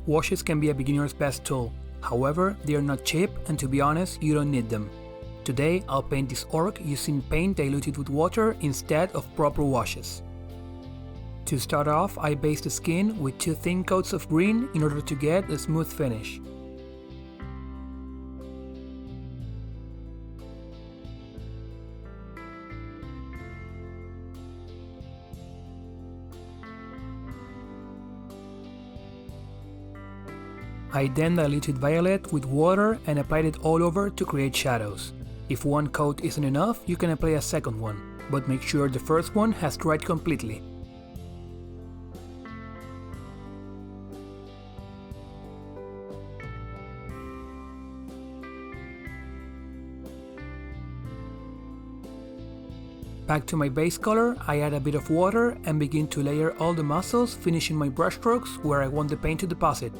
Washes can be a beginner's best tool. However, they are not cheap, and to be honest, you don't need them. Today, I'll paint this orc using paint diluted with water instead of proper washes. To start off, I base the skin with 2 thin coats of green in order to get a smooth finish. I then diluted violet with water and applied it all over to create shadows. If one coat isn't enough, you can apply a second one, but make sure the first one has dried completely. Back to my base color, I add a bit of water and begin to layer all the muscles, finishing my brushstrokes where I want the paint to deposit.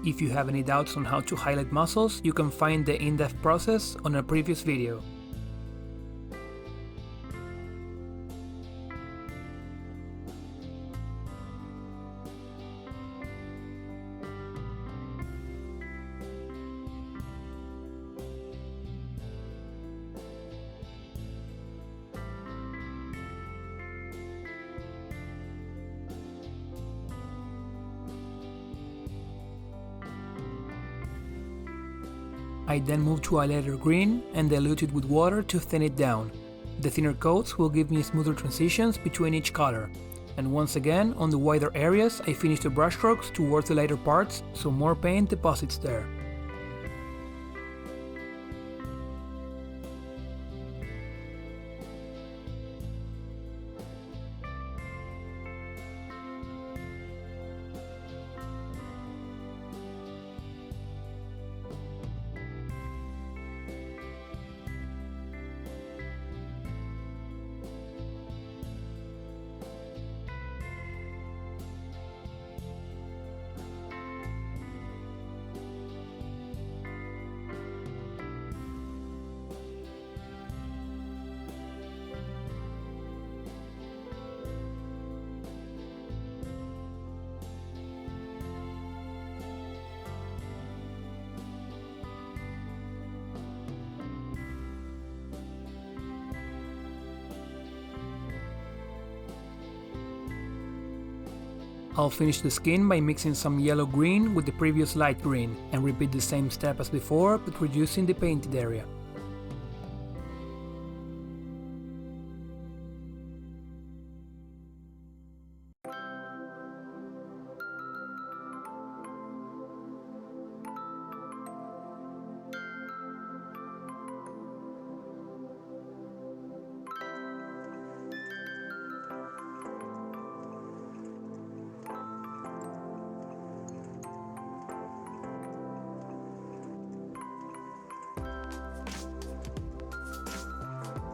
If you have any doubts on how to highlight muscles, you can find the in-depth process on a previous video. I then move to a lighter green and dilute it with water to thin it down. The thinner coats will give me smoother transitions between each color. And once again, on the wider areas, I finish the brushstrokes towards the lighter parts so more paint deposits there. I'll finish the skin by mixing some yellow-green with the previous light green, and repeat the same step as before, but reducing the painted area.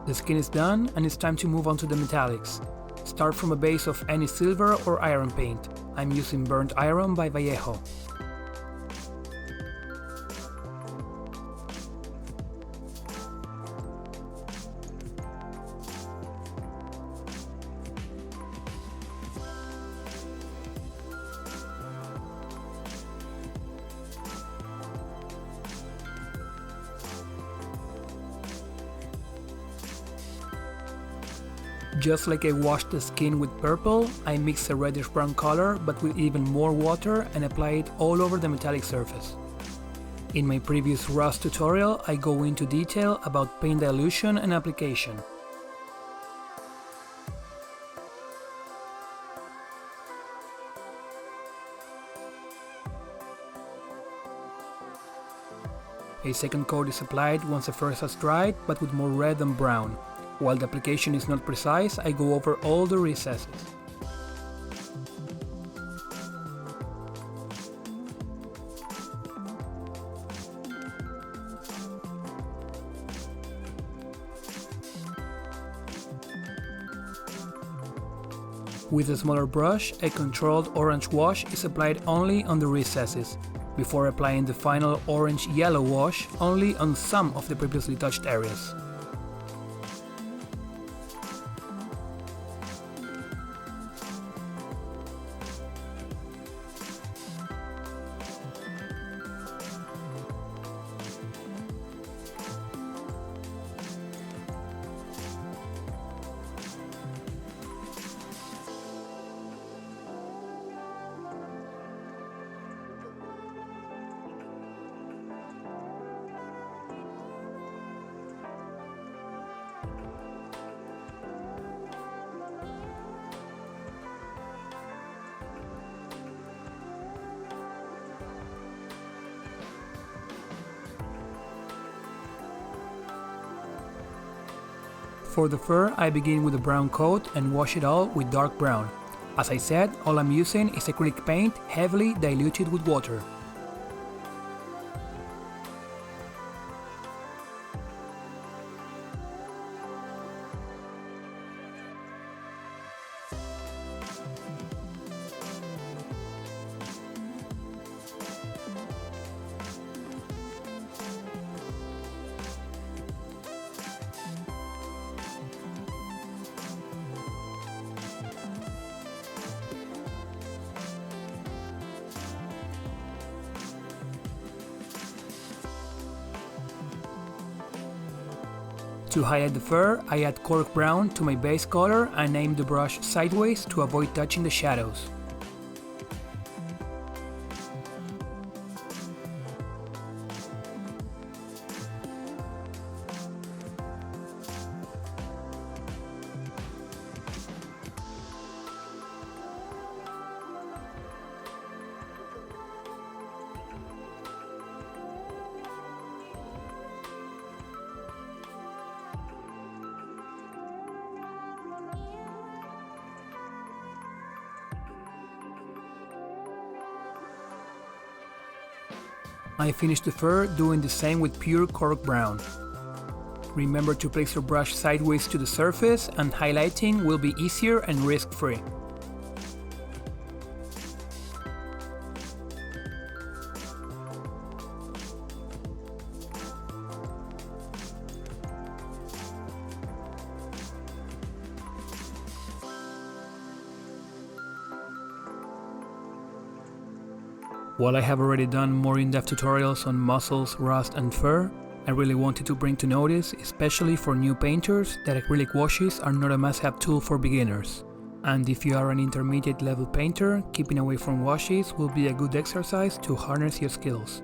The skin is done and it's time to move on to the metallics. Start from a base of any silver or iron paint. I'm using Burnt Iron by Vallejo. Just like I washed the skin with purple, I mix a reddish brown color but with even more water and apply it all over the metallic surface. In my previous rust tutorial, I go into detail about paint dilution and application. A second coat is applied once the first has dried, but with more red than brown. While the application is not precise, I go over all the recesses. With a smaller brush, a controlled orange wash is applied only on the recesses, before applying the final orange-yellow wash only on some of the previously touched areas. For the fur, I begin with a brown coat and wash it all with dark brown. As I said, all I'm using is acrylic paint heavily diluted with water. To highlight the fur, I add cork brown to my base color and aim the brush sideways to avoid touching the shadows. I finished the fur doing the same with pure cork brown. Remember to place your brush sideways to the surface and highlighting will be easier and risk-free. While I have already done more in-depth tutorials on mussels, rust and fur, I really wanted to bring to notice, especially for new painters, that acrylic washes are not a must-have tool for beginners. And if you are an intermediate level painter, keeping away from washes will be a good exercise to harness your skills.